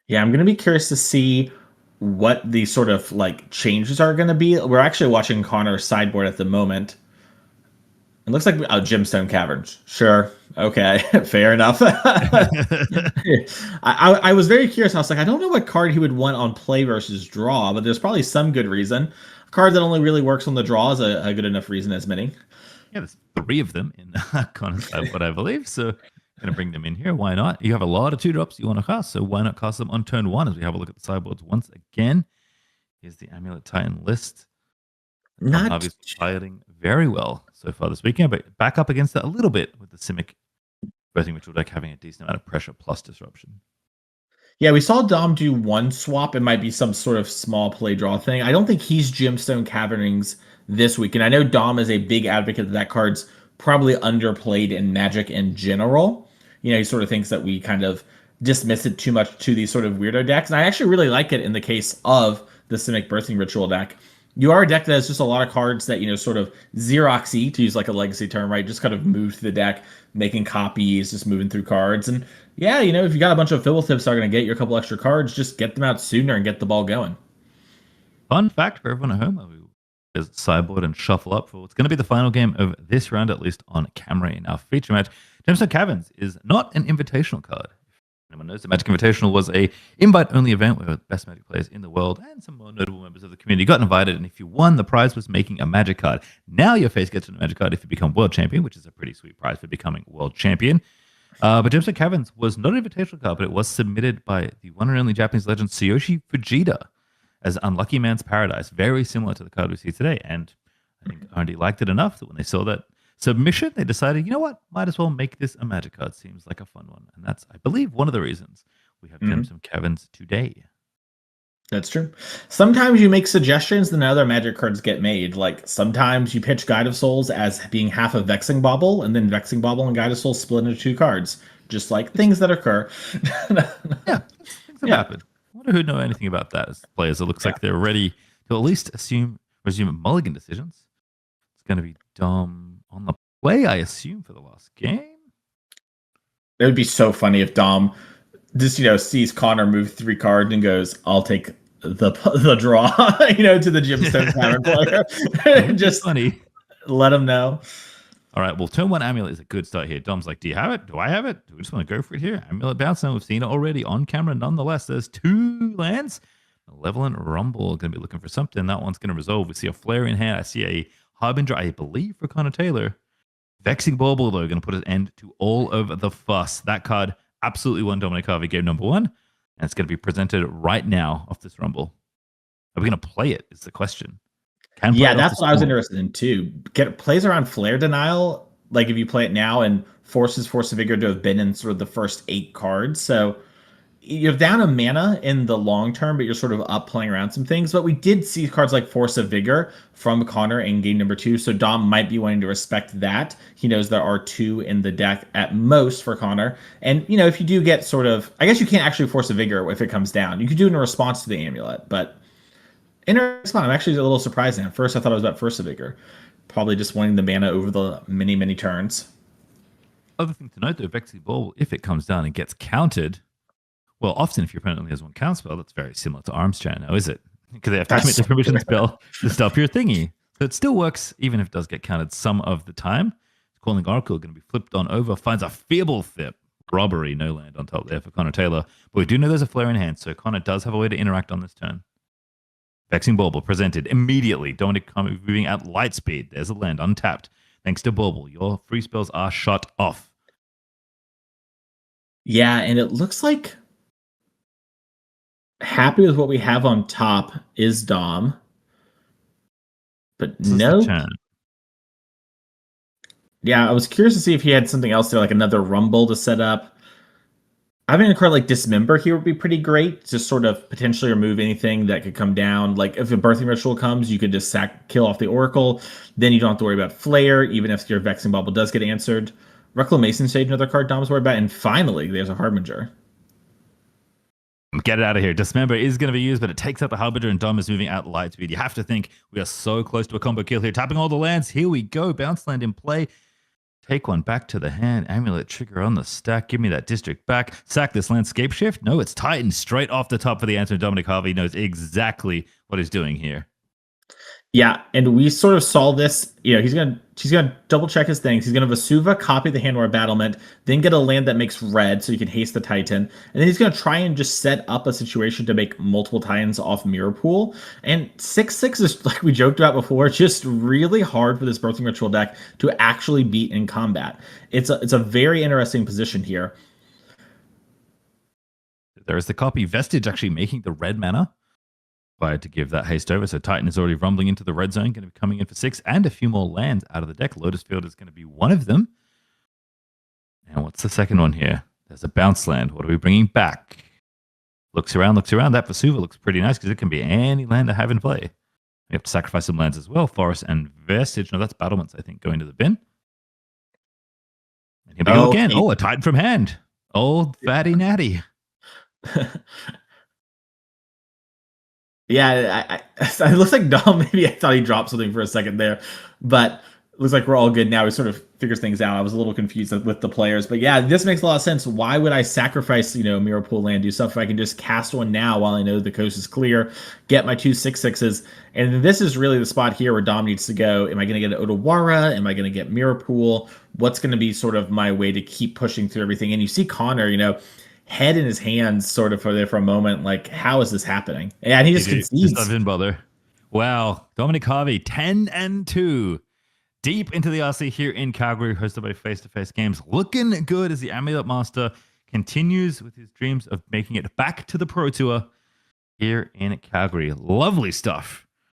Yeah, I'm going to be curious to see what the sort of changes are going to be. We're actually watching Connor's sideboard at the moment. It looks like Gemstone Caverns. Sure. Okay. Fair enough. I was very curious. I was like, I don't know what card he would want on play versus draw, but there's probably some good reason. A card that only really works on the draw is a good enough reason as many. Yeah, there's 3 of them in Connor's sideboard, I believe. So going to bring them in here. Why not? You have a lot of 2-drops you want to cast, so why not cast them on turn 1 as we have a look at the sideboards once again. Here's the Amulet Titan list. Not fighting very well so far this weekend, but back up against it a little bit with the Simic Birthing Ritual deck having a decent amount of pressure plus disruption. Yeah, we saw Dom do 1 swap. It might be some sort of small play draw thing. I don't think he's Gemstone Cavernings this week, and I know Dom is a big advocate that card's probably underplayed in Magic in general. He sort of thinks that we kind of dismiss it too much to these sort of weirdo decks. And I actually really like it in the case of the Simic Birthing Ritual deck. You are a deck that has just a lot of cards that, sort of Xeroxy, to use a legacy term, right? Just kind of move through the deck, making copies, just moving through cards. And yeah, if you got a bunch of Fibble Tips that are going to get you a couple extra cards, just get them out sooner and get the ball going. Fun fact for everyone at home, is sideboard and shuffle up for what's going to be the final game of this round, at least on camera in our feature match. Gemstone Caverns is not an invitational card. Anyone knows the Magic Invitational was a invite-only event where the best Magic players in the world and some more notable members of the community got invited, and if you won, the prize was making a Magic card. Now your face gets a Magic card if you become World Champion, which is a pretty sweet prize for becoming World Champion. But Gemstone Caverns was not an invitational card, but it was submitted by the one and only Japanese legend Tsuyoshi Fujita as Unlucky Man's Paradise, very similar to the card we see today. And I think R&D liked it enough that when they saw that submission, they decided, you know what, might as well make this a magic card. Seems like a fun one. And that's, I believe, one of the reasons we have Gems and Caverns today. That's true. Sometimes you make suggestions, then other magic cards get made. Like sometimes you pitch Guide of Souls as being half a Vexing Bauble, and then Vexing Bauble and Guide of Souls split into 2 cards. Just like things that occur. Yeah, things have happened. I wonder who know anything about that as players. It looks like they're ready to at least resume mulligan decisions. It's going to be Dom on the play, I assume, for the last game. It would be so funny if Dom just, sees Connor move 3 cards and goes, I'll take the draw, to the Gemstone Tavern player. Just funny. Let him know. All right, well, turn 1 Amulet is a good start here. Dom's like, do you have it? Do I have it? Do we just want to go for it here? Amulet bounce. Now we've seen it already on camera. Nonetheless, there's 2 lands. Malevolent Rumble going to be looking for something. That one's going to resolve. We see a Flare in hand. I see a Harbinger, I believe, for Connor Taylor. Vexing Bauble, though, going to put an end to all of the fuss. That card absolutely won Dominic Harvey game number 1. And it's going to be presented right now off this Rumble. Are we going to play it is the question. That's what I was interested in too. Plays around Flare Denial, like if you play it now and forces Force of Vigor to have been in sort of the first 8 cards. So you're down a mana in the long term, but you're sort of up playing around some things. But we did see cards like Force of Vigor from Connor in game number 2. So Dom might be wanting to respect that. He knows there are 2 in the deck at most for Connor. And, if you do get sort of, I guess you can't actually Force of Vigor if it comes down. You could do it in response to the amulet, but interesting. I'm actually a little surprised. At first, I thought it was about Force of Vigor. Probably just wanting the mana over the many, many turns. Other thing to note, though, Vexing Ball, if it comes down and gets countered, well, often if your opponent only has 1 count spell, that's very similar to Arms Chant now, is it? Because they have to commit the permission spell to stop your thingy. So it still works, even if it does get counted some of the time. Calling Oracle going to be flipped on over, finds a Feeble Thip. Robbery, no land on top there for Connor Taylor. But we do know there's a Flare in hand, so Connor does have a way to interact on this turn. Vexing Bauble presented immediately. Dominic moving at light speed. There's a land untapped. Thanks to Bauble, your free spells are shut off. Yeah, and it looks like happy with what we have on top is Dom. But no. Yeah, I was curious to see if he had something else there, like another Rumble to set up. Having a card like Dismember here would be pretty great. Just sort of potentially remove anything that could come down. Like if a Birthing Ritual comes, you could just kill off the Oracle. Then you don't have to worry about Flare, even if your Vexing Bauble does get answered. Reclamation Stage, another card Dom's worried about. And finally, there's a Harbinger. Get it out of here. Dismember is going to be used, but it takes out the Harbinger, and Dom is moving at light speed. You have to think we are so close to a combo kill here. Tapping all the lands. Here we go. Bounce land in play. Take 1 back to the hand. Amulet trigger on the stack. Give me that district back. Sack this landscape shift. No, it's Titan straight off the top for the answer. Dominic Harvey knows exactly what he's doing here. Yeah, and we sort of saw this. She's gonna double check his things. He's gonna Vesuva, copy the Handwar Battlement, then get a land that makes red so you can haste the Titan, and then he's gonna try and just set up a situation to make multiple Titans off Mirror Pool. And 6/6 is, like we joked about before, just really hard for this Birthing Ritual deck to actually beat in combat. It's a very interesting position here. There is the copy. Vestige actually making the red mana to give that haste over. So Titan is already rumbling into the red zone, going to be coming in for 6 and a few more lands out of the deck. Lotus Field is going to be one of them. And what's the second one here? There's a bounce land. What are we bringing back? Looks around. That Vesuva looks pretty nice because it can be any land I have in play. We have to sacrifice some lands as well. Forest and Vestige. No, that's Battlements, I think, going to the bin. And here we go again. A Titan from hand. Old fatty natty. Yeah, it looks like Dom, maybe I thought he dropped something for a second there, but it looks like we're all good now. He sort of figures things out. I was a little confused with the players, but yeah, this makes a lot of sense. Why would I sacrifice, Mirror Pool land, do stuff if I can just cast one now while I know the coast is clear, get my 2 6/6s, and this is really the spot here where Dom needs to go. Am I going to get an Otawara? Am I going to get Mirror Pool? What's going to be sort of my way to keep pushing through everything? And you see Connor, head in his hands sort of for a moment, like, how is this happening? Yeah, and he just concedes. Just didn't bother. Wow. Dominic Harvey, 10-2. Deep into the RC here in Calgary, hosted by Face-to-Face Games. Looking good as the Amulet Master continues with his dreams of making it back to the Pro Tour here in Calgary. Lovely stuff